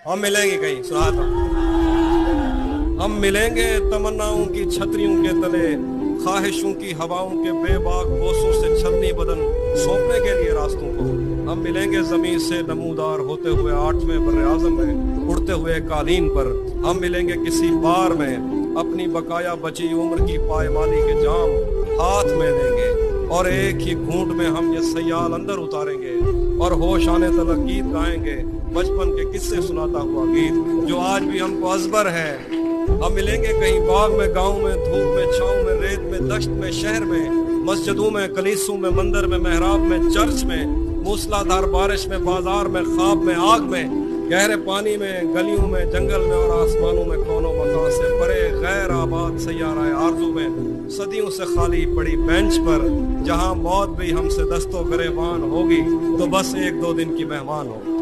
हम मिलेंगे कहीं, सुहाता हम मिलेंगे तमन्नाओं की छतरियों के तले, ख्वाहिशों की हवाओं के बेबाक बोसों से छलनी बदन सौंपने के लिए रास्तों को। हम मिलेंगे जमीन से नमूदार होते हुए 8वें बर्रे आज़म में, उड़ते हुए कालीन पर। हम मिलेंगे किसी बार में अपनी बकाया बची उम्र की पायमाली के जाम हाथ में लेंगे, और एक ही घूंट में हम ये सयाल अंदर उतारेंगे और होश आने तलक गीत गाएंगे, बचपन के किस्से सुनाता हुआ गीत जो आज भी हमको अजबर है। हम मिलेंगे कहीं बाग में, गांव में, धूप में, छांव में, रेत में, दश्त में, शहर में, मस्जिदों में, कलीसों में, मंदिर में, मेहराब में, चर्च में, मूसलाधार बारिश में, बाजार में, ख्वाब में, आग में, गहरे पानी में, गलियों में, जंगल में और आसमानों में, कोनों मकान से परे गैर आबाद सैयारा आरज़ू में, सदियों से खाली पड़ी बेंच पर, जहां मौत भी हमसे दस्तो गरेबान होगी तो बस 1-2 दिन की मेहमान हो।